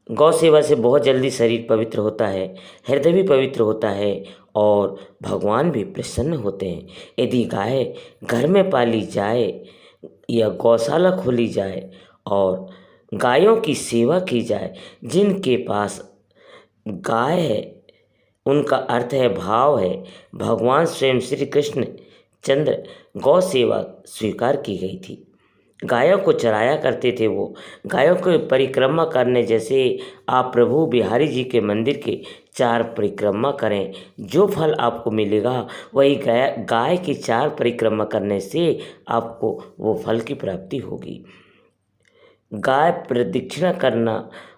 गौ सेवा से बहुत जल्दी शरीर पवित्र होता है, हृदय भी पवित्र होता है और भगवान भी प्रसन्न होते हैं। यदि गाय घर में पाली जाए या गौशाला खोली जाए और गायों की सेवा की जाए, जिनके पास गाय है उनका अर्थ है भाव है। भगवान स्वयं श्री कृष्ण चंद्र गौ सेवा स्वीकार की गई थी। गायों को चराया करते थे वो। गायों को परिक्रमा करने जैसे आप प्रभु बिहारी जी के मंदिर के 4 परिक्रमा करें, जो फल आपको मिलेगा वही गाय की 4 परिक्रमा करने से आपको वो फल की प्राप्ति होगी। गाय प्रदक्षिणा करना,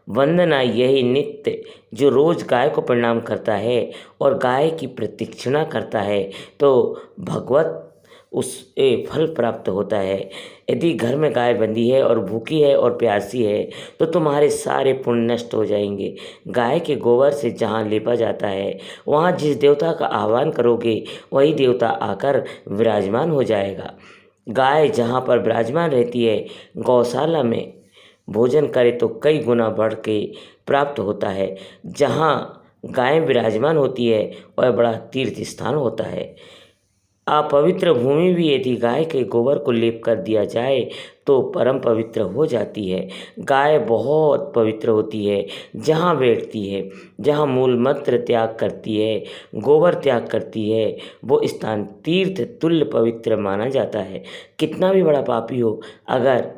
वंदना, यही नित्य जो रोज गाय को प्रणाम करता है और गाय की प्रदक्षिणा करता है तो भगवत उससे फल प्राप्त होता है। यदि घर में गाय बंधी है और भूखी है और प्यासी है तो तुम्हारे सारे पुण्य नष्ट हो जाएंगे। गाय के गोबर से जहाँ लेपा जाता है, वहाँ जिस देवता का आह्वान करोगे वही देवता आकर विराजमान हो जाएगा। गाय जहाँ पर विराजमान रहती है, गौशाला में भोजन करे तो कई गुना बढ़ के प्राप्त होता है। जहाँ गाय विराजमान होती है वह बड़ा तीर्थ स्थान होता है। अपवित्र भूमि भी यदि गाय के गोबर को लेप कर दिया जाए तो परम पवित्र हो जाती है। गाय बहुत पवित्र होती है। जहाँ बैठती है, जहाँ मूल मूत्र त्याग करती है, गोबर त्याग करती है, वो स्थान तीर्थ तुल्य पवित्र माना जाता है। कितना भी बड़ा पापी हो, अगर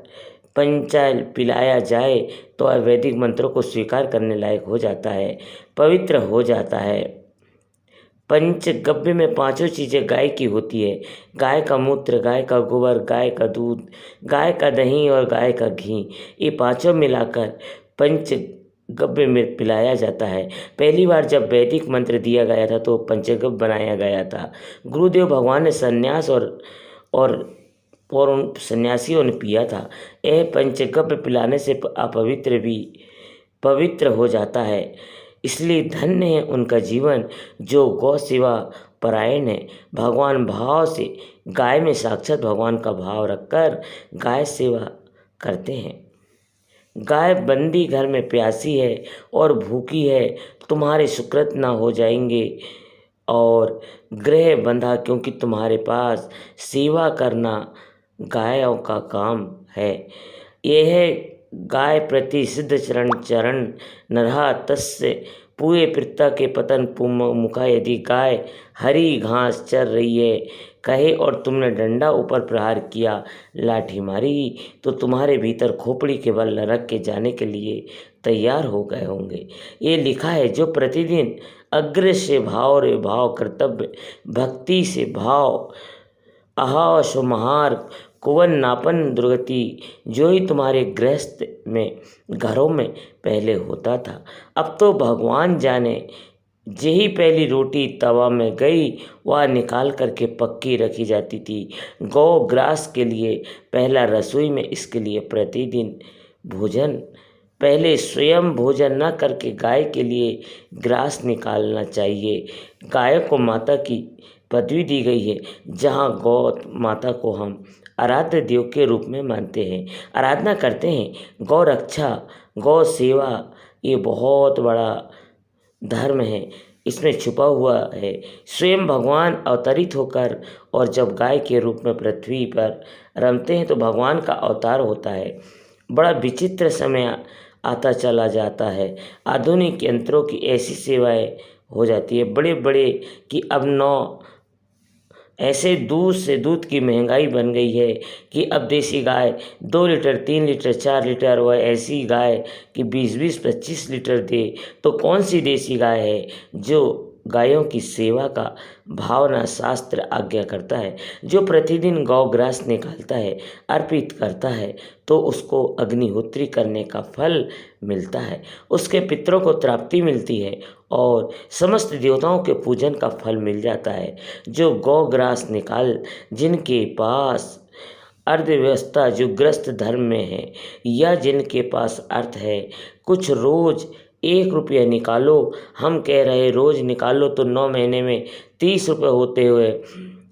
पंचाल पिलाया जाए तो वैदिक मंत्रों को स्वीकार करने लायक हो जाता है, पवित्र हो जाता है। पंचगव्य में 5 चीज़ें गाय की होती है। गाय का मूत्र, गाय का गोबर, गाय का दूध, गाय का दही और गाय का घी, ये 5 मिलाकर पंचगव्य में पिलाया जाता है। पहली बार जब वैदिक मंत्र दिया गया था तो पंचगव्य बनाया गया था। गुरुदेव भगवान ने संन्यास और उन सन्यासियों ने पिया था। यह पंचगव्य पिलाने से अपवित्र भी पवित्र हो जाता है। इसलिए धन्य है उनका जीवन जो गौ सेवा परायण है। भगवान भाव से गाय में साक्षात भगवान का भाव रखकर गाय सेवा करते हैं। गाय बंदी घर में प्यासी है और भूखी है, तुम्हारे सुकृत ना हो जाएंगे और गृह बंधा, क्योंकि तुम्हारे पास सेवा करना गायों का काम है। यह गाय प्रति सिद्ध चरण चरण नरहा तस्य पूरे पिता के पतन मुखा। यदि गाय हरी घास चर रही है कहे और तुमने डंडा ऊपर प्रहार किया, लाठी मारी, तो तुम्हारे भीतर खोपड़ी के बल नरक के जाने के लिए तैयार हो गए होंगे। ये लिखा है, जो प्रतिदिन अग्र से भाव रे भाव कर्तव्य, भक्ति से भाव अहा सुमहार कुवन नापन दुर्गति, जो ही तुम्हारे गृहस्थ में घरों में पहले होता था, अब तो भगवान जाने यही पहली रोटी तवा में गई वह निकाल करके पक्की रखी जाती थी। गौ ग्रास के लिए पहला रसोई में इसके लिए प्रतिदिन भोजन, पहले स्वयं भोजन न करके गाय के लिए ग्रास निकालना चाहिए। गाय को माता की पदवी दी गई है, जहाँ गौ माता को हम आराध्य देव के रूप में मानते हैं, आराधना करते हैं। गौ रक्षा, गौ सेवा ये बहुत बड़ा धर्म है, इसमें छुपा हुआ है। स्वयं भगवान अवतरित होकर और जब गाय के रूप में पृथ्वी पर रमते हैं तो भगवान का अवतार होता है। बड़ा विचित्र समय आता चला जाता है। आधुनिक यंत्रों की ऐसी सेवाएं हो जाती है बड़े बड़े कि अब ऐसे दूध से दूध की महंगाई बन गई है कि अब देसी गाय 2 लीटर 3 लीटर 4 लीटर व ऐसी गाय कि 20-20 25 लीटर दे, तो कौन सी देसी गाय है जो गायों की सेवा का भावना शास्त्र आज्ञा करता है। जो प्रतिदिन गौग्रास निकालता है, अर्पित करता है, तो उसको अग्निहोत्री करने का फल मिलता है, उसके पितरों को प्राप्ति मिलती है और समस्त देवताओं के पूजन का फल मिल जाता है। जो गौग्रास निकाल, जिनके पास अर्थव्यवस्था जो ग्रस्त धर्म में है या जिनके पास अर्थ है, कुछ रोज 1 रुपया निकालो, हम कह रहे रोज निकालो तो 9 महीने में 30 रुपये होते हुए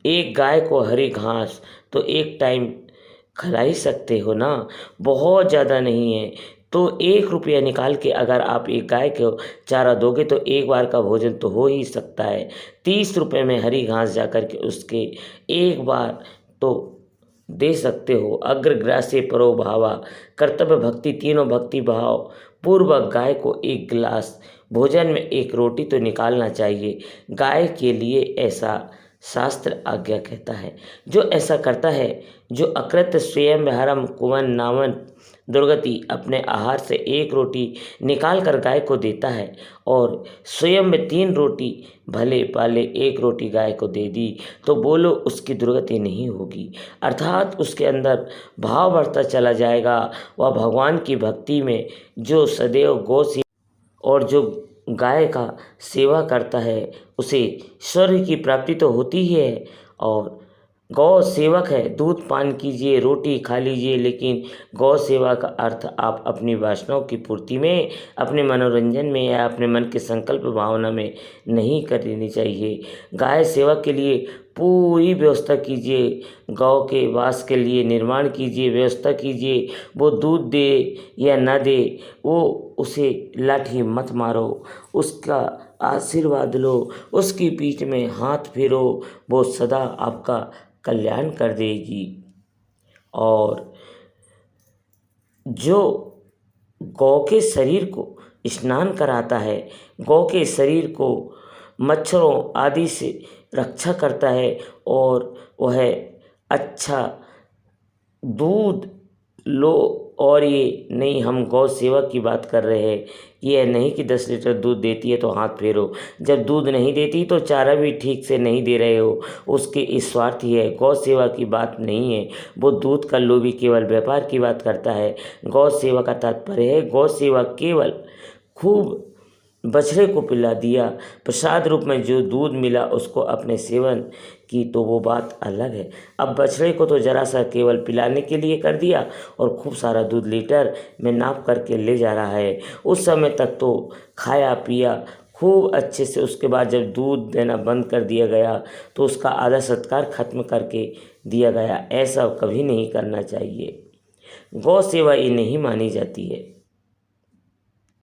एक गाय को हरी घास तो एक टाइम खिला ही सकते हो ना, बहुत ज़्यादा नहीं है। तो 1 रुपया निकाल के अगर आप एक गाय को चारा दोगे तो एक बार का भोजन तो हो ही सकता है। 30 रुपये में हरी घास जा कर के उसके एक बार तो दे सकते हो। अग्रग्रासे परो भावा, कर्तव्य भक्ति, तीनों भक्ति भाव पूर्वक गाय को एक गिलास भोजन में एक रोटी तो निकालना चाहिए। गाय के लिए ऐसा शास्त्र आज्ञा कहता है। जो ऐसा करता है, जो अकृत स्वयं विहारम कुवन नावन दुर्गति, अपने आहार से एक रोटी निकाल कर गाय को देता है और स्वयं में 3 रोटी भले पाले एक रोटी गाय को दे दी, तो बोलो उसकी दुर्गति नहीं होगी। अर्थात उसके अंदर भाव बढ़ता चला जाएगा। वह भगवान की भक्ति में जो सदैव गौ से और जो गाय का सेवा करता है उसे स्वर्ग की प्राप्ति तो होती ही है। और गौ सेवक है, दूध पान कीजिए, रोटी खा लीजिए, लेकिन गौ सेवा का अर्थ आप अपनी वासनाओं की पूर्ति में, अपने मनोरंजन में या अपने मन के संकल्प भावना में नहीं करनी चाहिए। गाय सेवा के लिए पूरी व्यवस्था कीजिए, गौ के वास के लिए निर्माण कीजिए, व्यवस्था कीजिए। वो दूध दे या ना दे, वो उसे लाठी मत मारो, उसका आशीर्वाद लो, उसकी पीठ में हाथ फेरो, वो सदा आपका कल्याण कर देगी। और जो गौ के शरीर को स्नान कराता है, गौ के शरीर को मच्छरों आदि से रक्षा करता है और वह अच्छा दूध लो। और ये नहीं, हम गौ सेवा की बात कर रहे हैं, ये नहीं कि 10 लीटर दूध देती है तो हाथ फेरो। जब दूध नहीं देती तो चारा भी ठीक से नहीं दे रहे हो, उसके स्वार्थी है। गौ सेवा की बात नहीं है, वो दूध का लोभी केवल व्यापार की बात करता है। गौ सेवा का तात्पर्य है, गौ सेवा केवल खूब बछड़े को पिला दिया, प्रसाद रूप में जो दूध मिला उसको अपने सेवन की, तो वो बात अलग है। अब बछड़े को तो जरा सा केवल पिलाने के लिए कर दिया और खूब सारा दूध लीटर में नाप करके ले जा रहा है। उस समय तक तो खाया पिया खूब अच्छे से, उसके बाद जब दूध देना बंद कर दिया गया तो उसका आदर सत्कार खत्म करके दिया गया। ऐसा कभी नहीं करना चाहिए। गौ सेवा ये नहीं मानी जाती है।